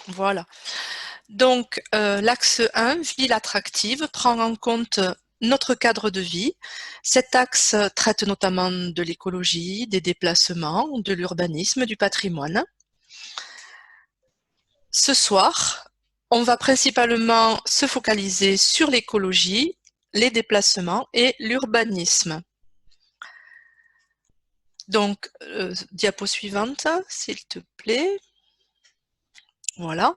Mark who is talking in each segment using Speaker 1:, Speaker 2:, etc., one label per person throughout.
Speaker 1: Voilà. Donc, l'axe 1, ville attractive, prend en compte notre cadre de vie. Cet axe traite notamment de l'écologie, des déplacements, de l'urbanisme, du patrimoine. Ce soir, on va principalement se focaliser sur l'écologie, les déplacements et l'urbanisme. Donc, diapo suivante, s'il te plaît. Voilà.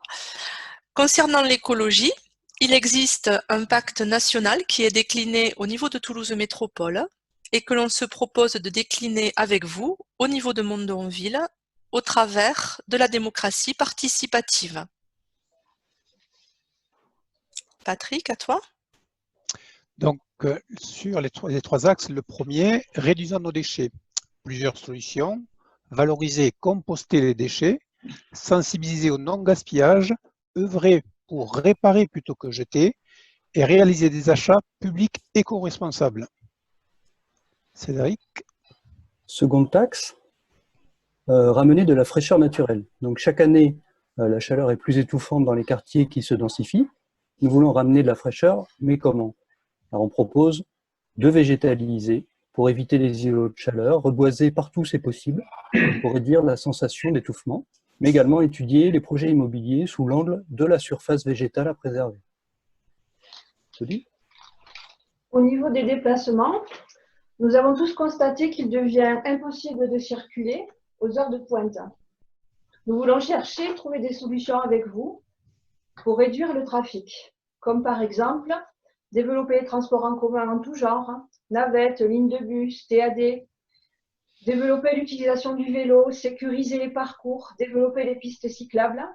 Speaker 1: Concernant l'écologie, il existe un pacte national qui est décliné au niveau de Toulouse Métropole et que l'on se propose de décliner avec vous au niveau de Mondonville au travers de la démocratie participative. Patrick, à toi.
Speaker 2: Donc, sur les trois axes, le premier, réduisons nos déchets. Plusieurs solutions, valoriser, composter les déchets, sensibiliser au non-gaspillage, œuvrer pour réparer plutôt que jeter et réaliser des achats publics éco-responsables. Cédric.
Speaker 3: Second axe, ramener de la fraîcheur naturelle. Donc chaque année, la chaleur est plus étouffante dans les quartiers qui se densifient. Nous voulons ramener de la fraîcheur, mais comment? Alors on propose de végétaliser pour éviter les îlots de chaleur, reboiser partout c'est possible pour réduire la sensation d'étouffement, mais également étudier les projets immobiliers sous l'angle de la surface végétale à préserver.
Speaker 4: Au niveau des déplacements, nous avons tous constaté qu'il devient impossible de circuler aux heures de pointe. Nous voulons chercher, trouver des solutions avec vous pour réduire le trafic, comme par exemple développer les transports en commun en tout genre, navettes, lignes de bus, TAD, développer l'utilisation du vélo, sécuriser les parcours, développer les pistes cyclables,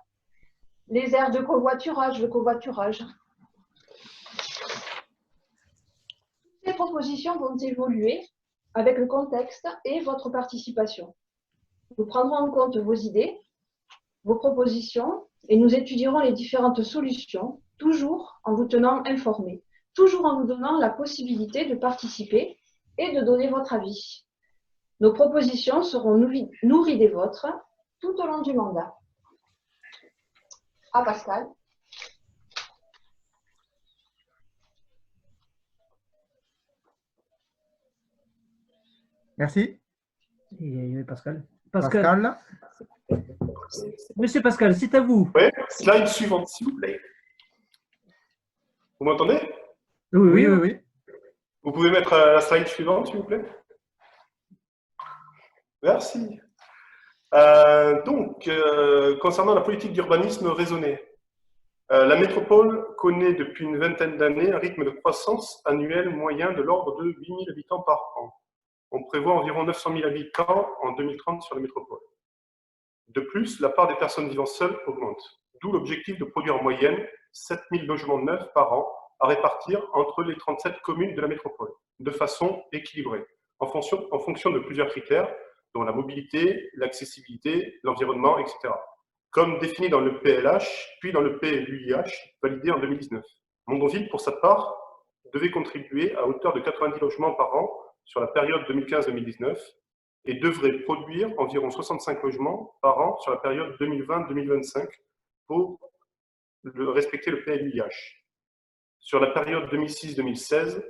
Speaker 4: les aires de covoiturage, le covoiturage. Ces propositions vont évoluer avec le contexte et votre participation. Nous prendrons en compte vos idées, vos propositions et nous étudierons les différentes solutions, toujours en vous tenant informés, toujours en vous donnant la possibilité de participer et de donner votre avis. Nos propositions seront nourries des vôtres tout au long du mandat. À Pascal.
Speaker 5: Merci.
Speaker 6: Et Pascal.
Speaker 5: Pascal.
Speaker 6: Monsieur Pascal, c'est à vous.
Speaker 7: Oui, slide suivante, s'il vous plaît. Vous m'entendez?
Speaker 5: Oui.
Speaker 7: Vous pouvez mettre la slide suivante, s'il vous plaît. Merci. Concernant la politique d'urbanisme raisonné, la métropole connaît depuis une vingtaine d'années un rythme de croissance annuel moyen de l'ordre de 8 000 habitants par an. On prévoit environ 900 000 habitants en 2030 sur la métropole. De plus, la part des personnes vivant seules augmente, d'où l'objectif de produire en moyenne 7 000 logements neufs par an à répartir entre les 37 communes de la métropole, de façon équilibrée, en fonction de plusieurs critères, dont la mobilité, l'accessibilité, l'environnement, etc., comme défini dans le PLH, puis dans le PLUIH, validé en 2019. Mondonville, pour sa part, devait contribuer à hauteur de 90 logements par an sur la période 2015-2019 et devrait produire environ 65 logements par an sur la période 2020-2025 pour respecter le PLUIH. Sur la période 2006-2016,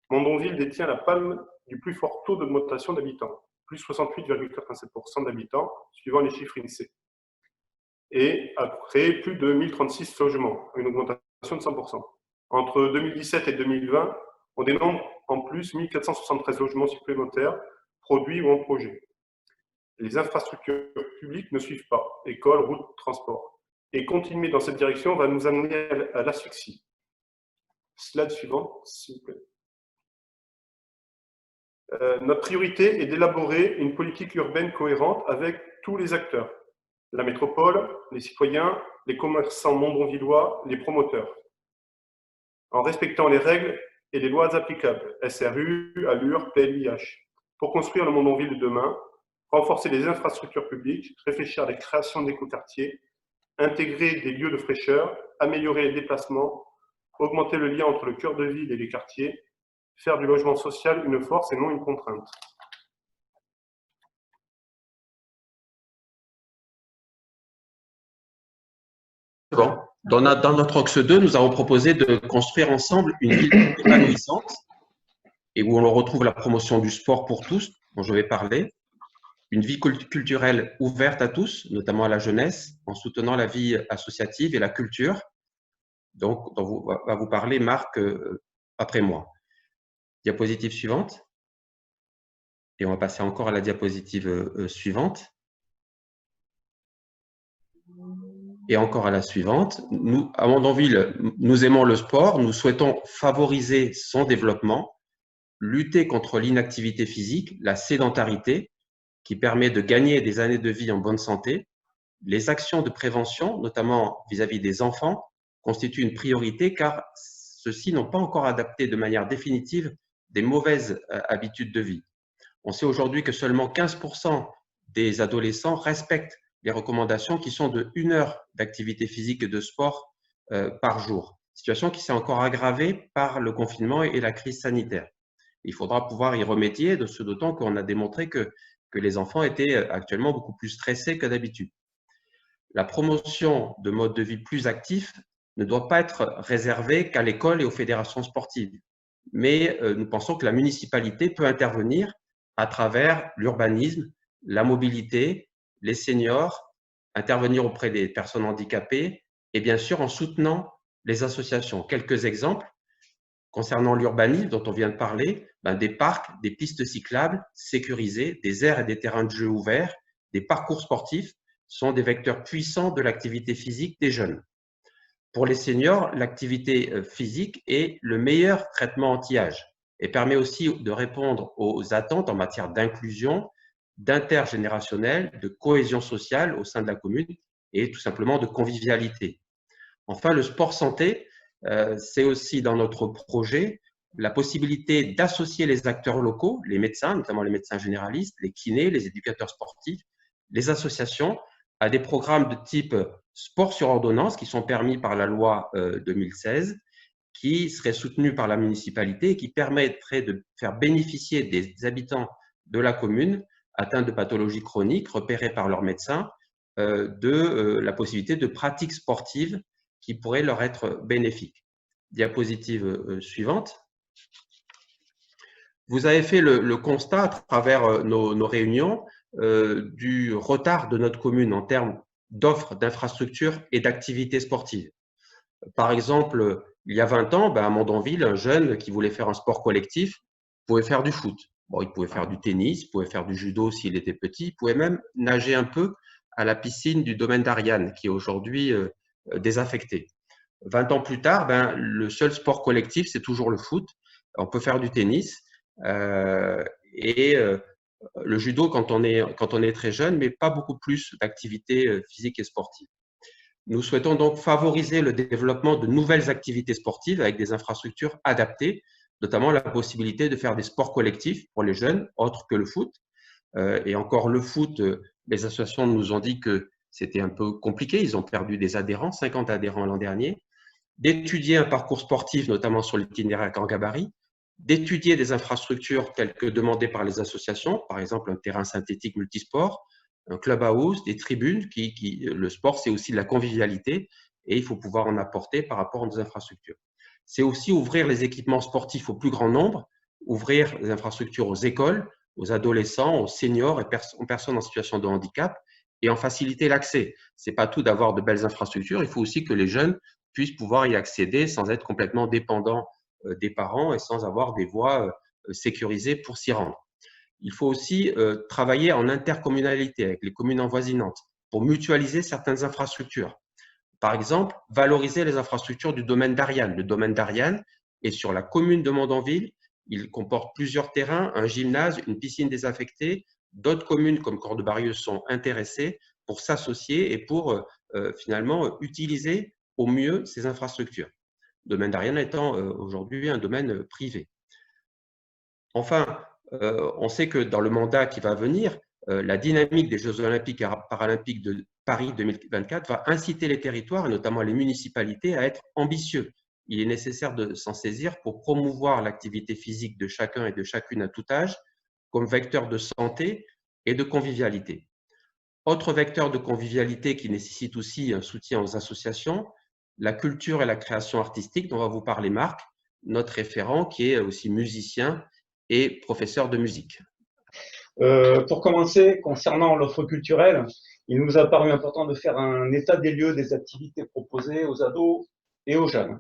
Speaker 7: Mondonville détient la palme du plus fort taux d'augmentation d'habitants, plus 68,87% d'habitants, suivant les chiffres INSEE, et a créé plus de 1036 logements, une augmentation de 100%. Entre 2017 et 2020, on dénombre en plus 1473 logements supplémentaires produits ou en projet. Les infrastructures publiques ne suivent pas, écoles, routes, transports. Et continuer dans cette direction va nous amener à l'asphyxie. Slide suivant, s'il vous plaît. Notre priorité est d'élaborer une politique urbaine cohérente avec tous les acteurs. La métropole, les citoyens, les commerçants mondonvillois, les promoteurs. En respectant les règles et les lois applicables, SRU, Allure, PLIH, pour construire le Mondonville de demain, renforcer les infrastructures publiques, réfléchir à la création d'écoquartiers, intégrer des lieux de fraîcheur, améliorer les déplacements, augmenter le lien entre le cœur de ville et les quartiers, faire du logement social une force et non une contrainte.
Speaker 8: Bon. Dans notre Ox 2, nous avons proposé de construire ensemble une ville épanouissante et où on retrouve la promotion du sport pour tous, dont je vais parler, une vie culturelle ouverte à tous, notamment à la jeunesse, en soutenant la vie associative et la culture, donc dont va vous parler Marc après moi. Diapositive suivante. Et on va passer encore à la diapositive suivante. Et encore à la suivante. Nous, à Mondonville, nous aimons le sport, nous souhaitons favoriser son développement, lutter contre l'inactivité physique, la sédentarité, qui permet de gagner des années de vie en bonne santé. Les actions de prévention, notamment vis-à-vis des enfants, constituent une priorité car ceux-ci n'ont pas encore adapté de manière définitive des mauvaises habitudes de vie. On sait aujourd'hui que seulement 15% des adolescents respectent les recommandations qui sont de 1 heure d'activité physique et de sport par jour. Situation qui s'est encore aggravée par le confinement et la crise sanitaire. Il faudra pouvoir y remédier, d'autant qu'on a démontré que les enfants étaient actuellement beaucoup plus stressés que d'habitude. La promotion de modes de vie plus actifs ne doit pas être réservée qu'à l'école et aux fédérations sportives. Mais nous pensons que la municipalité peut intervenir à travers l'urbanisme, la mobilité, les seniors, intervenir auprès des personnes handicapées et bien sûr en soutenant les associations. Quelques exemples concernant l'urbanisme dont on vient de parler, des parcs, des pistes cyclables sécurisées, des aires et des terrains de jeux ouverts, des parcours sportifs sont des vecteurs puissants de l'activité physique des jeunes. Pour les seniors, l'activité physique est le meilleur traitement anti-âge et permet aussi de répondre aux attentes en matière d'inclusion, d'intergénérationnel, de cohésion sociale au sein de la commune et tout simplement de convivialité. Enfin, le sport santé, c'est aussi dans notre projet la possibilité d'associer les acteurs locaux, les médecins, notamment les médecins généralistes, les kinés, les éducateurs sportifs, les associations, à des programmes de type sport sur ordonnance qui sont permis par la loi 2016, qui seraient soutenus par la municipalité et qui permettraient de faire bénéficier des habitants de la commune atteints de pathologies chroniques repérées par leurs médecins de la possibilité de pratiques sportives qui pourraient leur être bénéfiques. Diapositive suivante. Vous avez fait le constat à travers nos réunions du retard de notre commune en termes d'offres, d'infrastructures et d'activités sportives. Par exemple, il y a 20 ans, à Mondonville, un jeune qui voulait faire un sport collectif pouvait faire du foot. Bon, il pouvait faire du tennis, il pouvait faire du judo s'il était petit, il pouvait même nager un peu à la piscine du domaine d'Ariane, qui est aujourd'hui désaffectée. 20 ans plus tard, le seul sport collectif, c'est toujours le foot. On peut faire du tennis et le judo quand on est très jeune, mais pas beaucoup plus d'activités physiques et sportives. Nous souhaitons donc favoriser le développement de nouvelles activités sportives avec des infrastructures adaptées, notamment la possibilité de faire des sports collectifs pour les jeunes, autres que le foot. Et encore le foot, les associations nous ont dit que c'était un peu compliqué. Ils ont perdu des adhérents, 50 adhérents l'an dernier. D'étudier un parcours sportif, notamment sur l'itinéraire grand gabarit, d'étudier des infrastructures telles que demandées par les associations, par exemple un terrain synthétique multisport, un clubhouse, des tribunes. Le sport, c'est aussi de la convivialité et il faut pouvoir en apporter par rapport à nos infrastructures. C'est aussi ouvrir les équipements sportifs au plus grand nombre, ouvrir les infrastructures aux écoles, aux adolescents, aux seniors et aux personnes en situation de handicap et en faciliter l'accès. Ce n'est pas tout d'avoir de belles infrastructures, il faut aussi que les jeunes puissent pouvoir y accéder sans être complètement dépendants des parents et sans avoir des voies sécurisées pour s'y rendre. Il faut aussi travailler en intercommunalité avec les communes envoisinantes pour mutualiser certaines infrastructures. Par exemple, valoriser les infrastructures du domaine d'Ariane. Le domaine d'Ariane est sur la commune de Mondonville. Il comporte plusieurs terrains, un gymnase, une piscine désaffectée. D'autres communes comme Cordes-Barieux sont intéressées pour s'associer et pour finalement utiliser au mieux ces infrastructures. Le domaine d'Ariane étant aujourd'hui un domaine privé. Enfin, on sait que dans le mandat qui va venir, la dynamique des Jeux olympiques et paralympiques de Paris 2024 va inciter les territoires, et notamment les municipalités, à être ambitieux. Il est nécessaire de s'en saisir pour promouvoir l'activité physique de chacun et de chacune à tout âge comme vecteur de santé et de convivialité. Autre vecteur de convivialité qui nécessite aussi un soutien aux associations, la culture et la création artistique dont va vous parler Marc, notre référent qui est aussi musicien et professeur de musique.
Speaker 9: Pour commencer, concernant l'offre culturelle, il nous a paru important de faire un état des lieux des activités proposées aux ados et aux jeunes.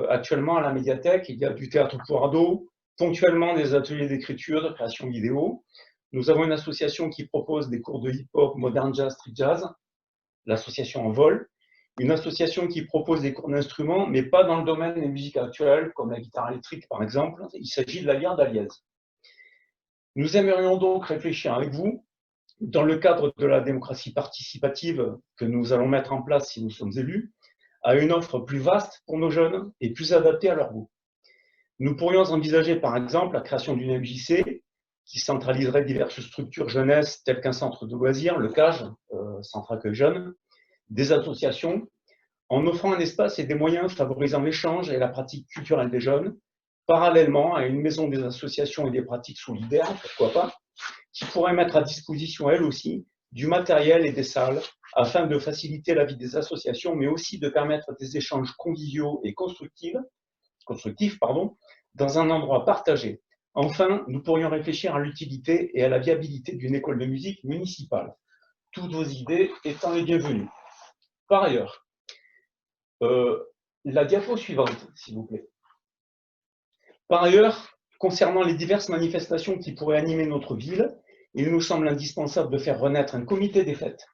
Speaker 9: Actuellement, à la médiathèque, il y a du théâtre pour ados, ponctuellement des ateliers d'écriture, de création vidéo. Nous avons une association qui propose des cours de hip-hop, modern jazz, street jazz, l'association En Vol. Une association qui propose des cours d'instruments, mais pas dans le domaine des musiques actuelles, comme la guitare électrique par exemple. Il s'agit de la lyre d'Aliès. Nous aimerions donc réfléchir avec vous, dans le cadre de la démocratie participative que nous allons mettre en place si nous sommes élus, à une offre plus vaste pour nos jeunes et plus adaptée à leur goût. Nous pourrions envisager par exemple la création d'une MJC qui centraliserait diverses structures jeunesse telles qu'un centre de loisirs, le CAGE, Centre Accueil Jeunes, des associations, en offrant un espace et des moyens favorisant l'échange et la pratique culturelle des jeunes, parallèlement à une maison des associations et des pratiques solidaires, pourquoi pas, qui pourrait mettre à disposition, elle aussi, du matériel et des salles, afin de faciliter la vie des associations, mais aussi de permettre des échanges conviviaux et constructifs, dans un endroit partagé. Enfin, nous pourrions réfléchir à l'utilité et à la viabilité d'une école de musique municipale. Toutes vos idées étant les bienvenues. Par ailleurs, la diapo suivante, s'il vous plaît. Par ailleurs, concernant les diverses manifestations qui pourraient animer notre ville, il nous semble indispensable de faire renaître un comité des fêtes.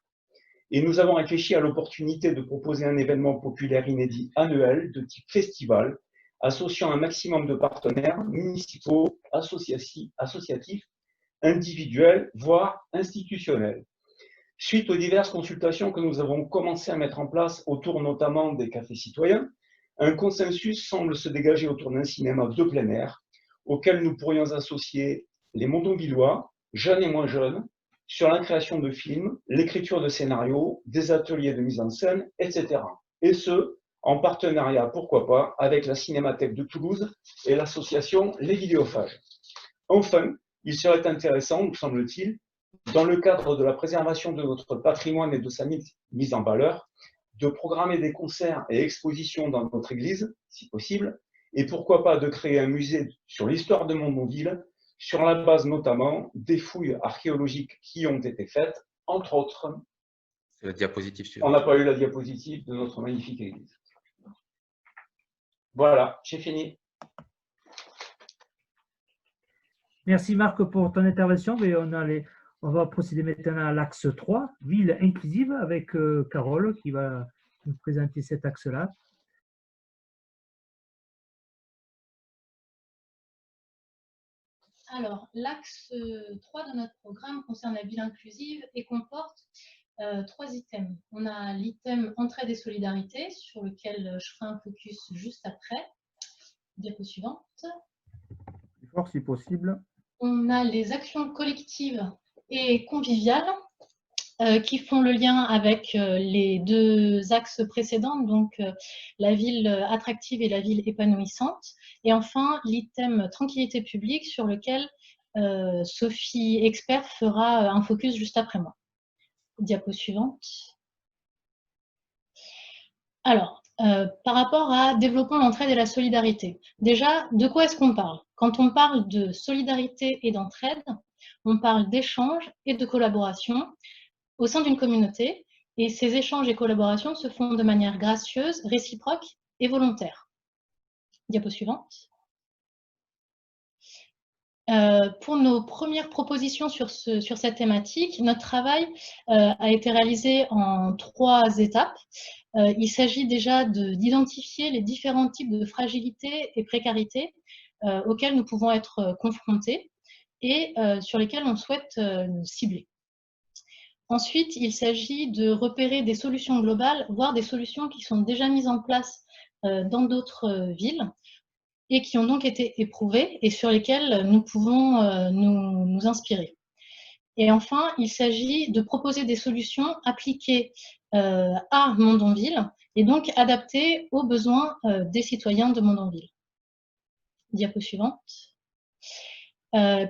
Speaker 9: Et nous avons réfléchi à l'opportunité de proposer un événement populaire inédit annuel de type festival, associant un maximum de partenaires municipaux, associatifs, individuels, voire institutionnels. Suite aux diverses consultations que nous avons commencé à mettre en place autour notamment des cafés citoyens, un consensus semble se dégager autour d'un cinéma de plein air, auquel nous pourrions associer les Mondonvillois, jeunes et moins jeunes, sur la création de films, l'écriture de scénarios, des ateliers de mise en scène, etc. Et ce, en partenariat, pourquoi pas, avec la Cinémathèque de Toulouse et l'association Les Vidéophages. Enfin, il serait intéressant, nous semble-t-il, dans le cadre de la préservation de notre patrimoine et de sa mise en valeur, de programmer des concerts et expositions dans notre église, si possible, et pourquoi pas de créer un musée sur l'histoire de Mondonville, sur la base notamment des fouilles archéologiques qui ont été faites, entre autres.
Speaker 8: C'est la diapositive suivante.
Speaker 9: On n'a pas eu la diapositive de notre magnifique église. Voilà, j'ai fini.
Speaker 6: Merci Marc pour ton intervention. Mais on va procéder maintenant à l'axe 3, ville inclusive, avec Carole qui va nous présenter cet axe-là.
Speaker 10: Alors, l'axe 3 de notre programme concerne la ville inclusive et comporte 3 items. On a l'item entraide et solidarité, sur lequel je ferai un focus juste après. Diapo suivante.
Speaker 6: Plus fort si possible.
Speaker 10: On a les actions collectives et conviviales qui font le lien avec les 2 axes précédents, donc la ville attractive et la ville épanouissante. Et enfin, l'item tranquillité publique, sur lequel Sophie Expert fera un focus juste après moi. Diapo suivante. Alors, par rapport à développement l'entraide et la solidarité, déjà, de quoi est-ce qu'on parle? Quand on parle de solidarité et d'entraide, on parle d'échange et de collaboration au sein d'une communauté, et ces échanges et collaborations se font de manière gracieuse, réciproque et volontaire. Diapo suivante. Pour nos premières propositions sur cette thématique, notre travail a été réalisé en 3 étapes. Il s'agit déjà d'identifier les différents types de fragilité et précarité auxquels nous pouvons être confrontés et sur lesquels on souhaite cibler. Ensuite, il s'agit de repérer des solutions globales, voire des solutions qui sont déjà mises en place dans d'autres villes et qui ont donc été éprouvées et sur lesquelles nous pouvons nous inspirer. Et enfin, il s'agit de proposer des solutions appliquées à Mondonville et donc adaptées aux besoins des citoyens de Mondonville. Diapo suivante.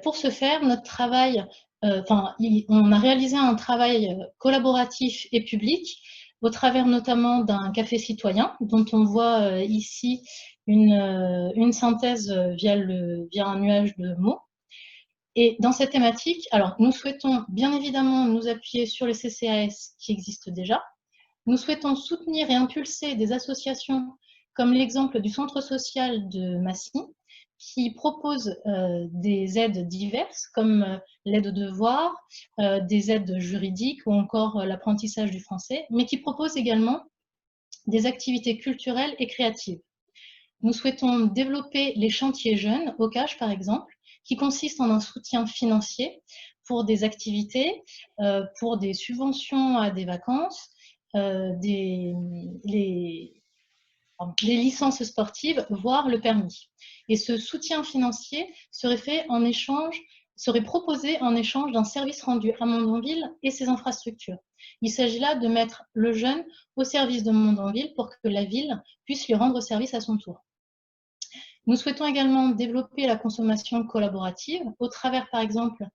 Speaker 10: Pour ce faire, notre travail on a réalisé un travail collaboratif et public au travers notamment d'un café citoyen dont on voit ici une synthèse via un nuage de mots. Et dans cette thématique, alors nous souhaitons bien évidemment nous appuyer sur les CCAS qui existent déjà. Nous souhaitons soutenir et impulser des associations comme l'exemple du Centre social de Massy, qui propose des aides diverses comme l'aide aux devoirs, des aides juridiques ou encore l'apprentissage du français, mais qui propose également des activités culturelles et créatives. Nous souhaitons développer les chantiers jeunes, au CAGE par exemple, qui consistent en un soutien financier pour des activités, pour des subventions à des vacances, les licences sportives, voire le permis. Et ce soutien financier serait proposé en échange d'un service rendu à Mondonville et ses infrastructures. Il s'agit là de mettre le jeune au service de Mondonville pour que la ville puisse lui rendre service à son tour. Nous souhaitons également développer la consommation collaborative au travers, par exemple,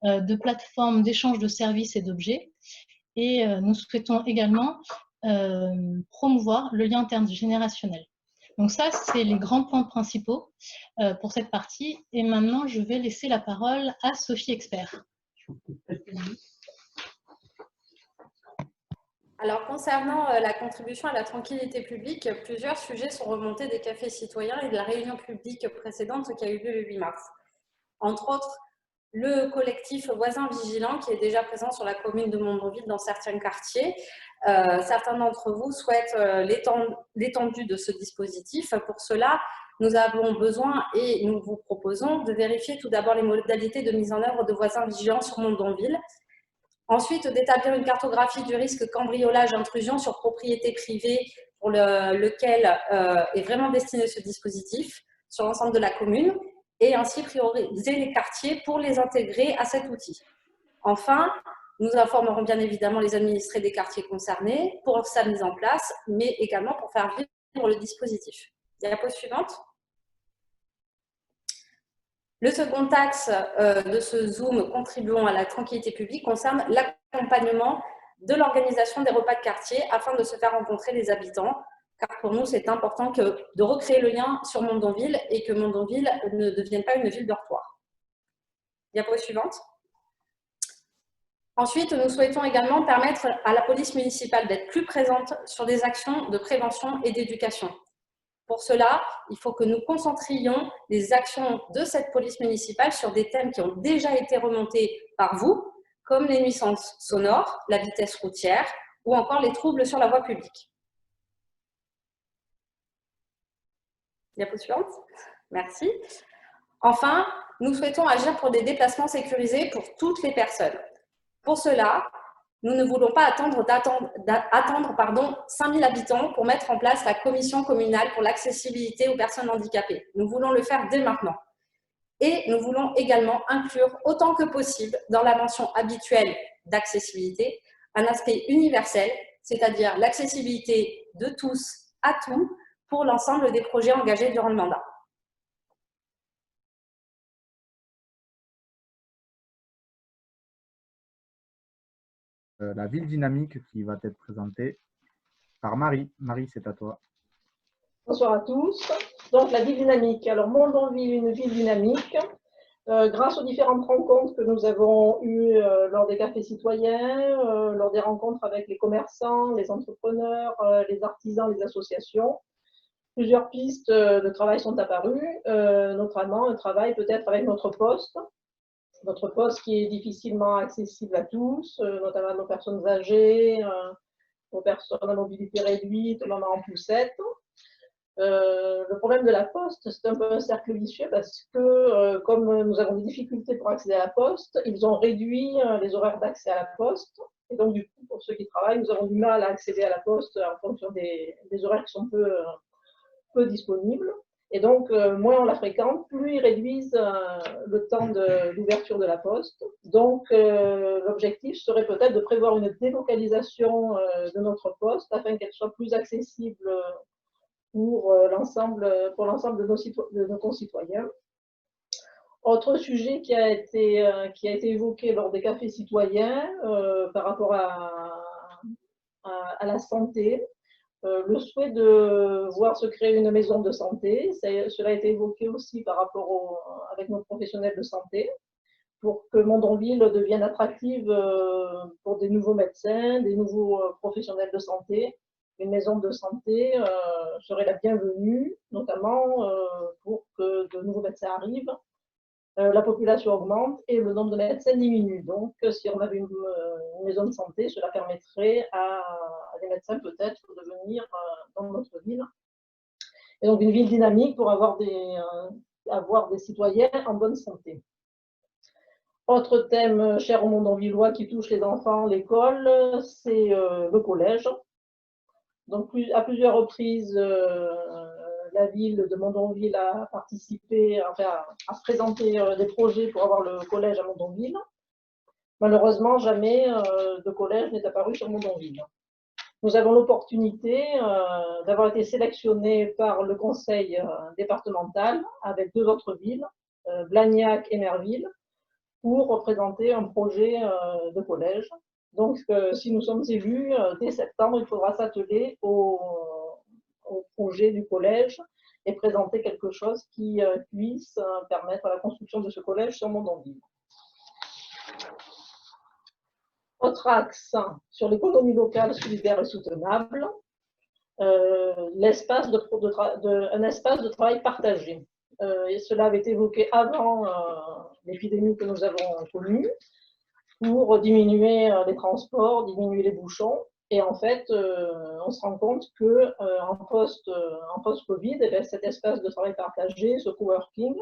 Speaker 10: de plateformes d'échange de services et d'objets. Et nous souhaitons également promouvoir le lien intergénérationnel. Donc ça, c'est les grands points principaux pour cette partie. Et maintenant, je vais laisser la parole à Sophie Expert.
Speaker 11: Alors, concernant la contribution à la tranquillité publique, plusieurs sujets sont remontés des cafés citoyens et de la réunion publique précédente qui a eu lieu le 8 mars. Entre autres, le collectif Voisins Vigilants qui est déjà présent sur la commune de Mondonville dans certains quartiers. Certains d'entre vous souhaitent l'étendue de ce dispositif. Pour cela, nous avons besoin et nous vous proposons de vérifier tout d'abord les modalités de mise en œuvre de Voisins Vigilants sur Mondonville. Ensuite, d'établir une cartographie du risque cambriolage, intrusion sur propriété privée pour lequel est vraiment destiné ce dispositif sur l'ensemble de la commune et ainsi prioriser les quartiers pour les intégrer à cet outil. Enfin, nous informerons bien évidemment les administrés des quartiers concernés pour sa mise en place, mais également pour faire vivre le dispositif. Diapo suivante. Le second axe de ce Zoom contribuant à la tranquillité publique concerne l'accompagnement de l'organisation des repas de quartier afin de se faire rencontrer les habitants, car pour nous, c'est important de recréer le lien sur Mondonville et que Mondonville ne devienne pas une ville dortoir. Diapo suivante. Ensuite, nous souhaitons également permettre à la police municipale d'être plus présente sur des actions de prévention et d'éducation. Pour cela, il faut que nous concentrions les actions de cette police municipale sur des thèmes qui ont déjà été remontés par vous, comme les nuisances sonores, la vitesse routière ou encore les troubles sur la voie publique. Diapo suivante. Merci. Enfin, nous souhaitons agir pour des déplacements sécurisés pour toutes les personnes. Pour cela, nous ne voulons pas attendre 5000 habitants pour mettre en place la commission communale pour l'accessibilité aux personnes handicapées. Nous voulons le faire dès maintenant. Et nous voulons également inclure autant que possible dans la mention habituelle d'accessibilité un aspect universel, c'est-à-dire l'accessibilité de tous à tout pour l'ensemble des projets engagés durant le mandat.
Speaker 5: La ville dynamique qui va être présentée par Marie. Marie, c'est à toi.
Speaker 4: Bonsoir à tous. Donc, la ville dynamique. Alors, Mondonville, une ville dynamique. Grâce aux différentes rencontres que nous avons eues lors des cafés citoyens, lors des rencontres avec les commerçants, les entrepreneurs, les artisans, les associations, plusieurs pistes de travail sont apparues, notamment un travail peut-être avec notre poste qui est difficilement accessible à tous, notamment nos personnes âgées, aux personnes à mobilité réduite, aux mamans en poussette. Le problème de la poste, c'est un peu un cercle vicieux parce que comme nous avons des difficultés pour accéder à la poste, ils ont réduit les horaires d'accès à la poste. Et donc, du coup, pour ceux qui travaillent, nous avons du mal à accéder à la poste en fonction des horaires qui sont peu disponibles. Et donc, moins on la fréquente, plus ils réduisent le temps d'ouverture de la poste. Donc, l'objectif serait peut-être de prévoir une délocalisation de notre poste afin qu'elle soit plus accessible pour l'ensemble de nos concitoyens. Autre sujet qui a été évoqué lors des cafés citoyens par rapport à la santé, le souhait de voir se créer une maison de santé. Cela a été évoqué aussi par rapport avec nos professionnels de santé, pour que Mondonville devienne attractive pour des nouveaux médecins, des nouveaux professionnels de santé. Une maison de santé serait la bienvenue, notamment pour que de nouveaux médecins arrivent. La population augmente et le nombre de médecins diminue. Donc, si on avait une maison de santé, cela permettrait à des médecins peut-être de venir dans notre ville. Et donc, une ville dynamique pour avoir des citoyens en bonne santé. Autre thème cher au Mondonvillois qui touche les enfants, l'école, c'est le collège. Donc, à plusieurs reprises, la ville de Mondonville a participé, enfin, a présenté des projets pour avoir le collège à Mondonville. Malheureusement, jamais de collège n'est apparu sur Mondonville. Nous avons l'opportunité d'avoir été sélectionnés par le conseil départemental avec 2 autres villes, Blagnac et Merville, pour représenter un projet de collège. Donc, si nous sommes élus, dès septembre, il faudra s'atteler au projet du collège et présenter quelque chose qui puisse permettre la construction de ce collège sur Mondonville. Autre axe sur l'économie locale solidaire et soutenable, un espace de travail partagé. Et cela avait été évoqué avant l'épidémie que nous avons connue, pour diminuer les transports, diminuer les bouchons. Et en fait, on se rend compte qu'en post-Covid, cet espace de travail partagé, ce coworking,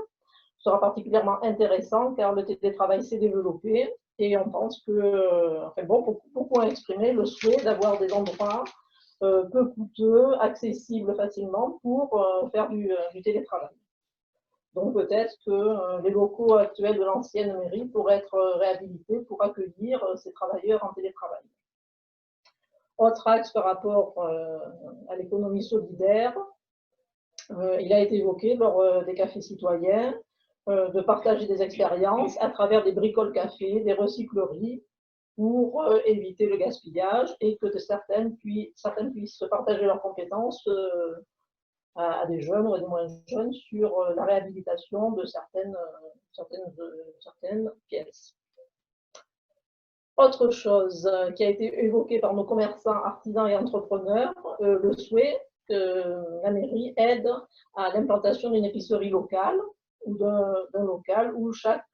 Speaker 4: sera particulièrement intéressant car le télétravail s'est développé et on pense que, enfin bon, beaucoup ont exprimé le souhait d'avoir des endroits peu coûteux, accessibles facilement pour faire du télétravail. Donc peut-être que les locaux actuels de l'ancienne mairie pourraient être réhabilités pour accueillir ces travailleurs en télétravail. Autre axe par rapport à l'économie solidaire, il a été évoqué lors des cafés citoyens de partager des expériences à travers des bricoles-cafés, des recycleries pour éviter le gaspillage et que certaines puissent partager leurs compétences à des jeunes ou à des moins jeunes sur la réhabilitation de certaines pièces. Autre chose qui a été évoquée par nos commerçants, artisans et entrepreneurs, le souhait que la mairie aide à l'implantation d'une épicerie locale ou d'un local où chaque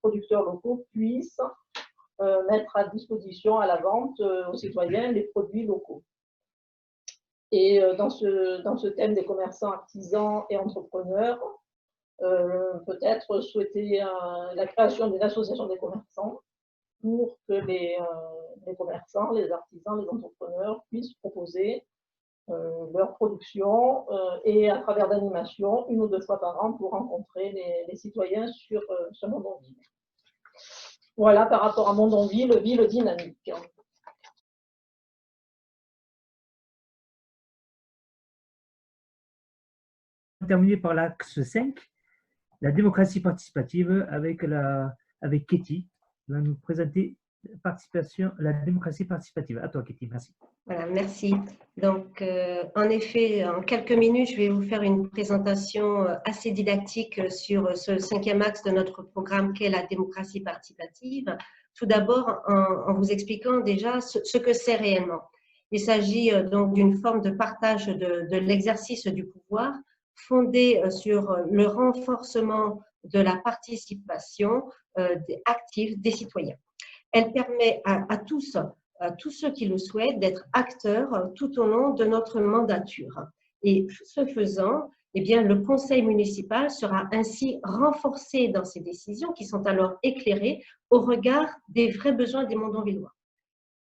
Speaker 4: producteur local puisse mettre à disposition à la vente aux citoyens les produits locaux. Et dans ce thème des commerçants, artisans et entrepreneurs, peut-être souhaiter la création d'une association des commerçants pour que les commerçants, les artisans, les entrepreneurs puissent proposer leur production et à travers d'animations 1 ou 2 fois par an pour rencontrer les citoyens sur Mondonville. Voilà par rapport à Mondonville, ville dynamique.
Speaker 6: Terminé par l'axe 5, la démocratie participative avec Katie, qui va nous présenter la démocratie participative. À toi, Katie, merci.
Speaker 12: Voilà, merci. Donc, en effet, en quelques minutes, je vais vous faire une présentation assez didactique sur ce 5e axe de notre programme qu'est la démocratie participative. Tout d'abord, en vous expliquant déjà ce que c'est réellement. Il s'agit donc d'une forme de partage de l'exercice du pouvoir fondée sur le renforcement de la participation active des citoyens. Elle permet à tous ceux qui le souhaitent d'être acteurs tout au long de notre mandature. Et ce faisant, eh bien, le conseil municipal sera ainsi renforcé dans ses décisions qui sont alors éclairées au regard des vrais besoins des Mondonvillois.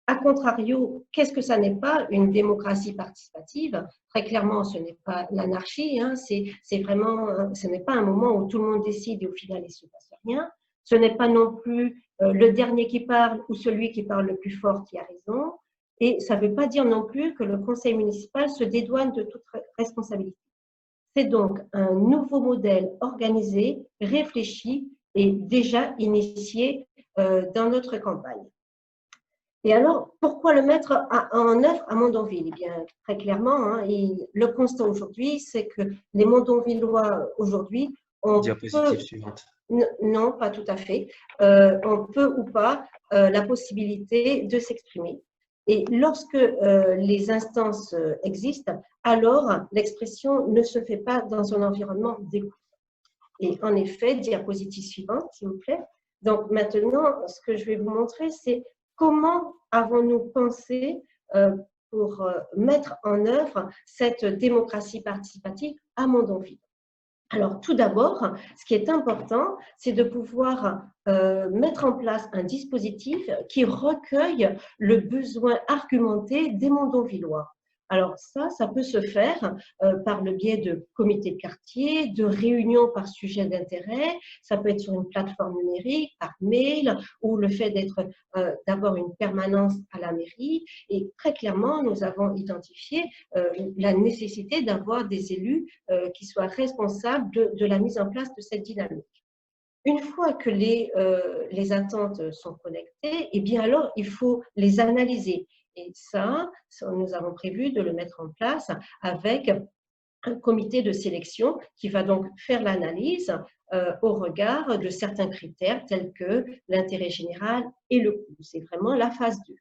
Speaker 12: A contrario, qu'est-ce que ça n'est pas une démocratie participative? Très clairement, ce n'est pas l'anarchie, hein, c'est vraiment, ce n'est pas un moment où tout le monde décide et au final il ne se passe rien. Ce n'est pas non plus le dernier qui parle ou celui qui parle le plus fort qui a raison. Et ça ne veut pas dire non plus que le conseil municipal se dédouane de toute responsabilité. C'est donc un nouveau modèle organisé, réfléchi et déjà initié dans notre campagne. Et alors, pourquoi le mettre en œuvre à Mondonville? Eh bien, très clairement, hein, le constat aujourd'hui, c'est que les Mondonvillois aujourd'hui ont
Speaker 8: Diapositive suivante.
Speaker 12: Non, pas tout à fait. On peut ou pas la possibilité de s'exprimer. Et lorsque les instances existent, alors l'expression ne se fait pas dans un environnement d'écoute. Et en effet, diapositive suivante, s'il vous plaît. Donc maintenant, ce que je vais vous montrer, c'est comment avons-nous pensé pour mettre en œuvre cette démocratie participative à Mondonville. Alors, tout d'abord, ce qui est important, c'est de pouvoir mettre en place un dispositif qui recueille le besoin argumenté des Mondonvillois. Alors ça peut se faire par le biais de comités de quartier, de réunions par sujet d'intérêt, ça peut être sur une plateforme numérique, par mail, ou le fait d'avoir une permanence à la mairie. Et très clairement, nous avons identifié la nécessité d'avoir des élus qui soient responsables de la mise en place de cette dynamique. Une fois que les attentes sont connectées, eh bien alors il faut les analyser. Et ça, nous avons prévu de le mettre en place avec un comité de sélection qui va donc faire l'analyse au regard de certains critères tels que l'intérêt général et le coût. C'est vraiment la phase 2.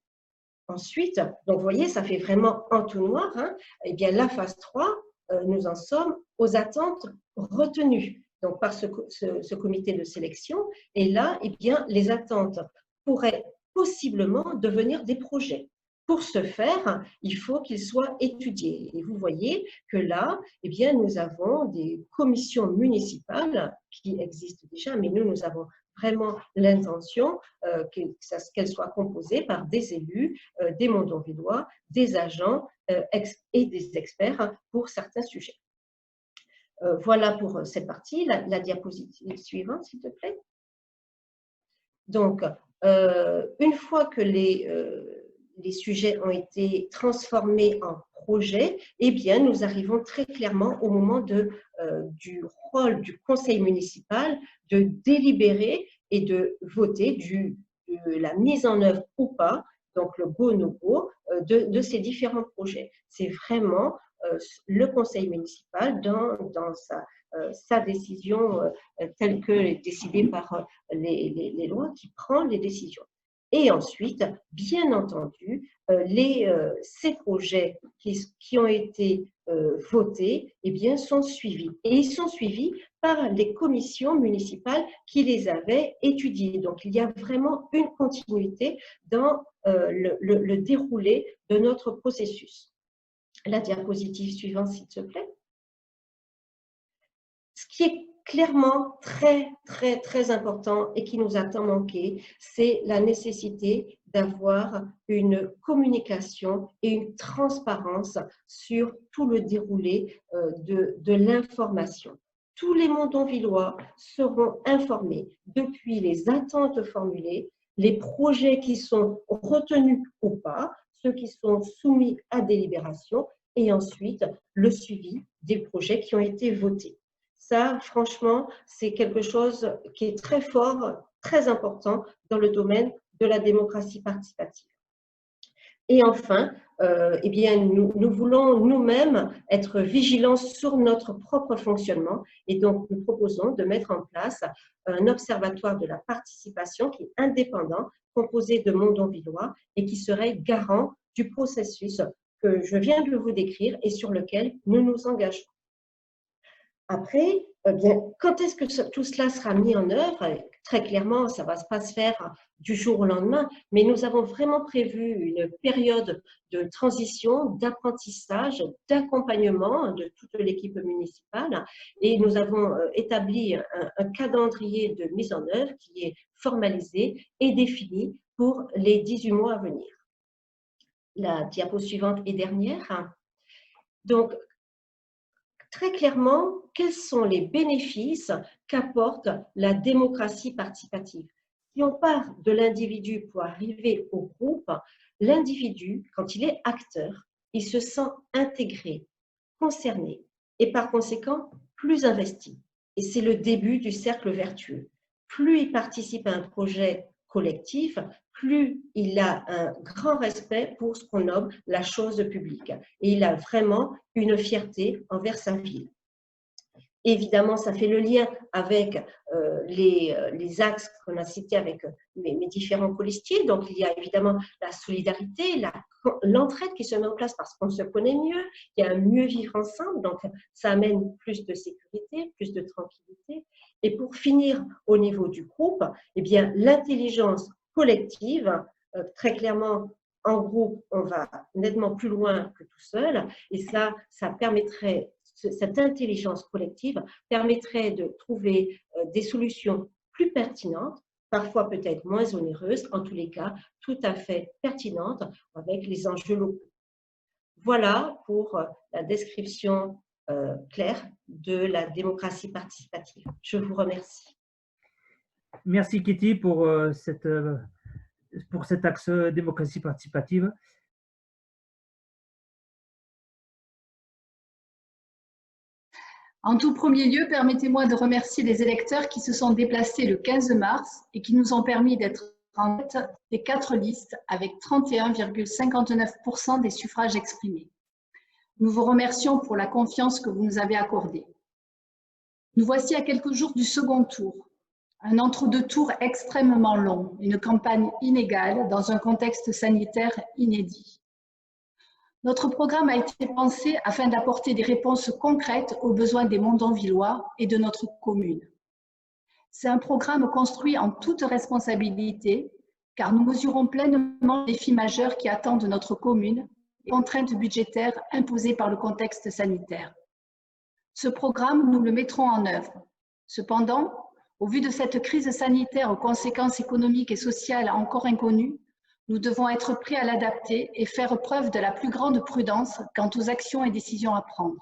Speaker 12: Ensuite, donc vous voyez, ça fait vraiment entonnoir, hein. Eh bien, la phase 3, nous en sommes aux attentes retenues donc, par ce comité de sélection. Et là, eh bien, les attentes pourraient possiblement devenir des projets. Pour ce faire, il faut qu'ils soient étudiés. Et vous voyez que là, eh bien, nous avons des commissions municipales qui existent déjà, mais nous avons vraiment l'intention qu'elles soient composées par des élus, des Mondonvillois, des agents et des experts pour certains sujets. Voilà pour cette partie. La diapositive suivante, s'il te plaît. Donc, une fois que les sujets ont été transformés en projets, eh bien, nous arrivons très clairement au moment du rôle du conseil municipal de délibérer et de voter de la mise en œuvre ou pas, donc le go, no go, de ces différents projets. C'est vraiment le conseil municipal dans sa décision telle que décidée par les lois qui prend les décisions. Et ensuite, bien entendu, ces projets qui ont été votés eh bien, sont suivis. Et ils sont suivis par les commissions municipales qui les avaient étudiés. Donc, il y a vraiment une continuité dans le déroulé de notre processus. La diapositive suivante, s'il te plaît. Ce qui est clairement très important et qui nous a tant manqué, c'est la nécessité d'avoir une communication et une transparence sur tout le déroulé de l'information. Tous les Mondonvillois seront informés depuis les attentes formulées, les projets qui sont retenus ou pas, ceux qui sont soumis à délibération et ensuite le suivi des projets qui ont été votés. Ça, franchement, c'est quelque chose qui est très fort, très important dans le domaine de la démocratie participative. Et enfin, eh bien, nous voulons nous-mêmes être vigilants sur notre propre fonctionnement et donc nous proposons de mettre en place un observatoire de la participation qui est indépendant, composé de Mondonvillois et qui serait garant du processus que je viens de vous décrire et sur lequel nous nous engageons. Après, eh bien, quand est-ce que tout cela sera mis en œuvre? Très clairement, ça ne va pas se faire du jour au lendemain, mais nous avons vraiment prévu une période de transition, d'apprentissage, d'accompagnement de toute l'équipe municipale et nous avons établi un calendrier de mise en œuvre qui est formalisé et défini pour les 18 mois à venir. La diapo suivante et dernière. Donc, très clairement, quels sont les bénéfices qu'apporte la démocratie participative? Si on part de l'individu pour arriver au groupe, l'individu, quand il est acteur, il se sent intégré, concerné. et par conséquent plus investi. Et c'est le début du cercle vertueux. Plus il participe à un projet collectif, plus il a un grand respect pour ce qu'on nomme la chose publique. Et il a vraiment une fierté envers sa ville. Évidemment, ça fait le lien avec les axes qu'on a cités avec mes différents colistiers. Donc, il y a évidemment la solidarité, l'entraide qui se met en place parce qu'on se connaît mieux, il y a un mieux vivre ensemble, donc ça amène plus de sécurité, plus de tranquillité. Et pour finir, au niveau du groupe, eh bien, l'intelligence collective, très clairement, en groupe, on va nettement plus loin que tout seul, et ça permettrait, cette intelligence collective permettrait de trouver des solutions plus pertinentes, parfois peut-être moins onéreuses, en tous les cas tout à fait pertinentes avec les enjeux locaux. Voilà pour la description claire de la démocratie participative. Je vous remercie.
Speaker 6: Merci Kitty pour cet axe démocratie participative.
Speaker 13: En tout premier lieu, permettez-moi de remercier les électeurs qui se sont déplacés le 15 mars et qui nous ont permis d'être en tête des 4 listes avec 31,59% des suffrages exprimés. Nous vous remercions pour la confiance que vous nous avez accordée. Nous voici à quelques jours du second tour. Un entre-deux tours extrêmement long, une campagne inégale dans un contexte sanitaire inédit. Notre programme a été pensé afin d'apporter des réponses concrètes aux besoins des Mondonvillois et de notre commune. C'est un programme construit en toute responsabilité, car nous mesurons pleinement les défis majeurs qui attendent notre commune et les contraintes budgétaires imposées par le contexte sanitaire. Ce programme, nous le mettrons en œuvre. Cependant, au vu de cette crise sanitaire aux conséquences économiques et sociales encore inconnues, nous devons être prêts à l'adapter et faire preuve de la plus grande prudence quant aux actions et décisions à prendre.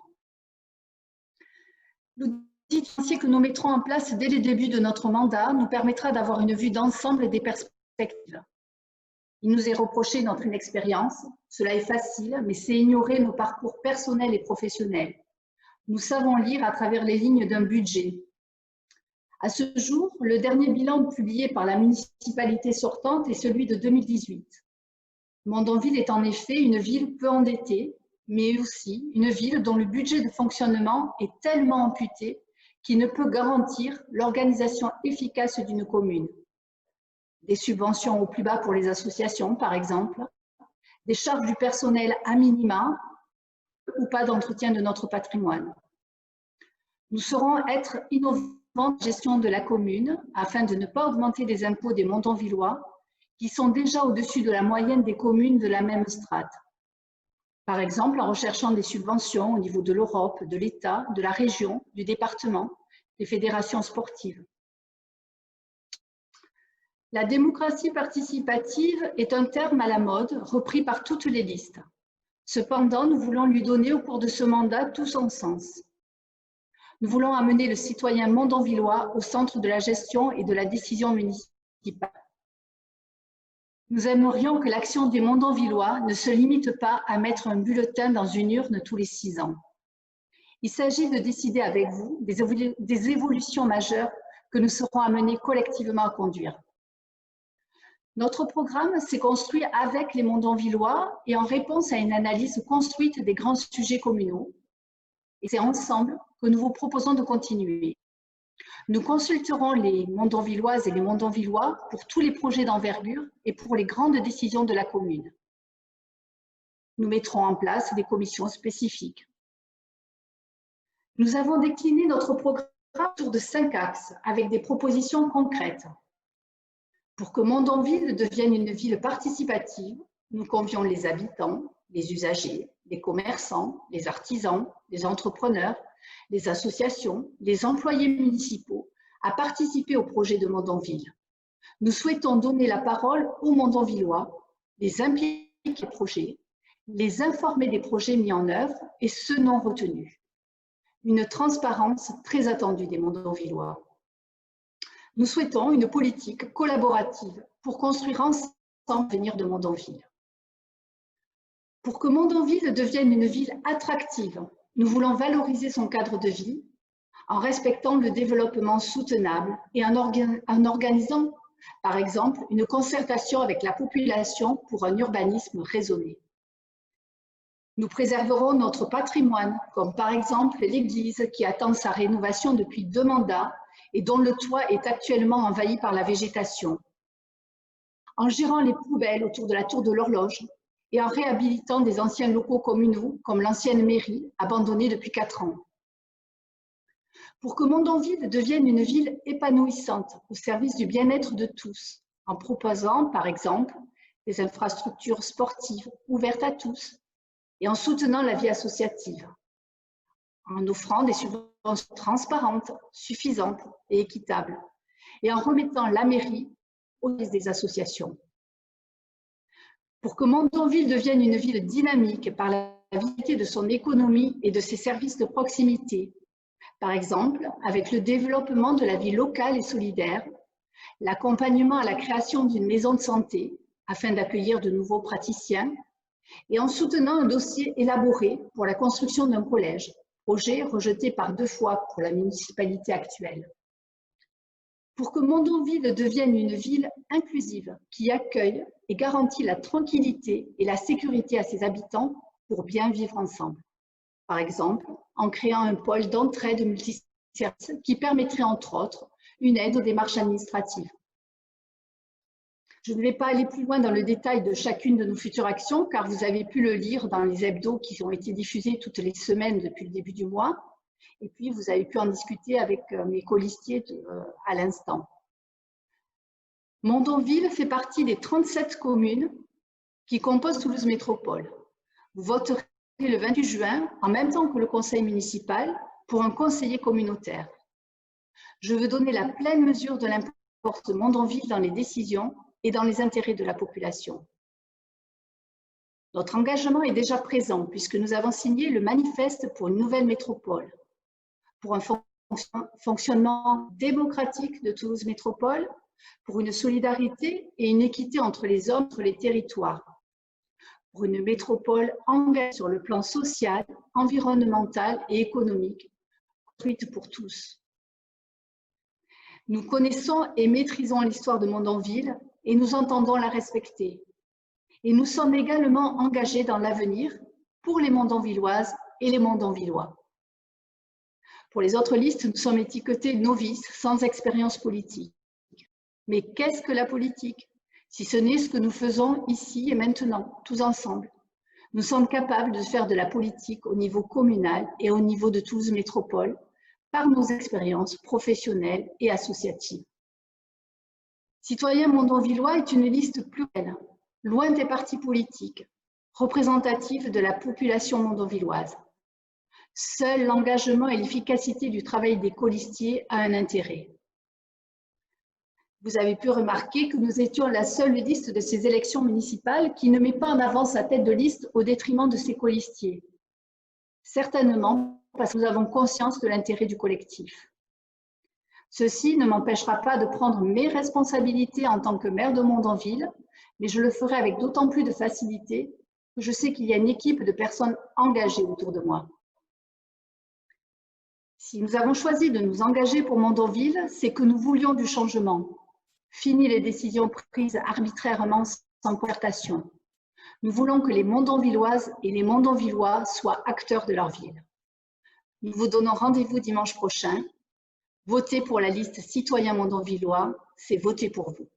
Speaker 13: L'outil financier que nous mettrons en place dès le début de notre mandat nous permettra d'avoir une vue d'ensemble des perspectives. Il nous est reproché notre inexpérience, cela est facile, mais c'est ignorer nos parcours personnels et professionnels. Nous savons lire à travers les lignes d'un budget. À ce jour, le dernier bilan publié par la municipalité sortante est celui de 2018. Mondonville est en effet une ville peu endettée, mais aussi une ville dont le budget de fonctionnement est tellement amputé qu'il ne peut garantir l'organisation efficace d'une commune. Des subventions au plus bas pour les associations, par exemple, des charges du personnel à minima ou pas d'entretien de notre patrimoine. Nous saurons être innovants dans la gestion de la commune afin de ne pas augmenter les impôts des Mondonvillois qui sont déjà au-dessus de la moyenne des communes de la même strate. Par exemple, en recherchant des subventions au niveau de l'Europe, de l'État, de la région, du département, des fédérations sportives. La démocratie participative est un terme à la mode repris par toutes les listes. Cependant, nous voulons lui donner au cours de ce mandat tout son sens. Nous voulons amener le citoyen mondonvillois au centre de la gestion et de la décision municipale. Nous aimerions que l'action des Mondonvillois ne se limite pas à mettre un bulletin dans une urne tous les 6 ans. Il s'agit de décider avec vous des évolutions majeures que nous serons amenés collectivement à conduire. Notre programme s'est construit avec les Mondonvillois et en réponse à une analyse construite des grands sujets communaux. Et c'est ensemble que nous vous proposons de continuer. Nous consulterons les Mondonvilloises et les Mondonvillois pour tous les projets d'envergure et pour les grandes décisions de la commune. Nous mettrons en place des commissions spécifiques. Nous avons décliné notre programme autour de 5 axes avec des propositions concrètes. Pour que Mondonville devienne une ville participative, nous convions les habitants, les usagers, les commerçants, les artisans, les entrepreneurs, les associations, les employés municipaux à participer au projet de Mondonville. Nous souhaitons donner la parole aux Mondonvillois, les impliquer dans les projets, les informer des projets mis en œuvre et ceux non retenus. Une transparence très attendue des Mondonvillois. Nous souhaitons une politique collaborative pour construire ensemble l'avenir de Mondonville. Pour que Mondonville devienne une ville attractive, Nous voulons valoriser son cadre de vie en respectant le développement soutenable et en organisant, par exemple, une concertation avec la population pour un urbanisme raisonné. Nous préserverons notre patrimoine, comme par exemple l'église qui attend sa rénovation depuis 2 mandats et dont le toit est actuellement envahi par la végétation. En gérant les poubelles autour de la tour de l'horloge et en réhabilitant des anciens locaux communaux comme l'ancienne mairie abandonnée depuis 4 ans. Pour que Mondonville devienne une ville épanouissante au service du bien-être de tous, en proposant par exemple des infrastructures sportives ouvertes à tous et en soutenant la vie associative, en offrant des subventions transparentes, suffisantes et équitables, et en remettant la mairie au service des associations. Pour que Mondonville devienne une ville dynamique par la vitalité de son économie et de ses services de proximité, par exemple avec le développement de la vie locale et solidaire, l'accompagnement à la création d'une maison de santé afin d'accueillir de nouveaux praticiens, et en soutenant un dossier élaboré pour la construction d'un collège, projet rejeté par 2 fois pour la municipalité actuelle. Pour que Mondonville devienne une ville inclusive qui accueille et garantit la tranquillité et la sécurité à ses habitants pour bien vivre ensemble. Par exemple, en créant un pôle d'entraide multiservices qui permettrait entre autres une aide aux démarches administratives. Je ne vais pas aller plus loin dans le détail de chacune de nos futures actions car vous avez pu le lire dans les hebdos qui ont été diffusés toutes les semaines depuis le début du mois. Et puis, vous avez pu en discuter avec mes colistiers à l'instant. Mondonville fait partie des 37 communes qui composent Toulouse Métropole. Vous voterez le 28 juin, en même temps que le conseil municipal, pour un conseiller communautaire. Je veux donner la pleine mesure de l'importance de Mondonville dans les décisions et dans les intérêts de la population. Notre engagement est déjà présent puisque nous avons signé le manifeste pour une nouvelle métropole, pour un fonctionnement démocratique de Toulouse Métropole, pour une solidarité et une équité entre les hommes, entre les territoires, pour une métropole engagée sur le plan social, environnemental et économique, construite pour tous. Nous connaissons et maîtrisons l'histoire de Mondonville et nous entendons la respecter. Et nous sommes également engagés dans l'avenir pour les Mondonvilloises et les Mondonvillois. Pour les autres listes, nous sommes étiquetés novices, sans expérience politique. Mais qu'est-ce que la politique, si ce n'est ce que nous faisons ici et maintenant, tous ensemble? Nous sommes capables de faire de la politique au niveau communal et au niveau de Toulouse Métropole par nos expériences professionnelles et associatives. Citoyens Mondonvillois est une liste plurielle, loin des partis politiques, représentative de la population mondonvilloise. Seul l'engagement et l'efficacité du travail des colistiers a un intérêt. Vous avez pu remarquer que nous étions la seule liste de ces élections municipales qui ne met pas en avant sa tête de liste au détriment de ses colistiers. Certainement parce que nous avons conscience de l'intérêt du collectif. Ceci ne m'empêchera pas de prendre mes responsabilités en tant que maire de Mondonville, mais je le ferai avec d'autant plus de facilité que je sais qu'il y a une équipe de personnes engagées autour de moi. Si nous avons choisi de nous engager pour Mondonville, c'est que nous voulions du changement. Fini les décisions prises arbitrairement sans concertation. Nous voulons que les Mondonvilloises et les Mondonvillois soient acteurs de leur ville. Nous vous donnons rendez-vous dimanche prochain. Votez pour la liste Citoyens Mondonvillois, c'est voter pour vous.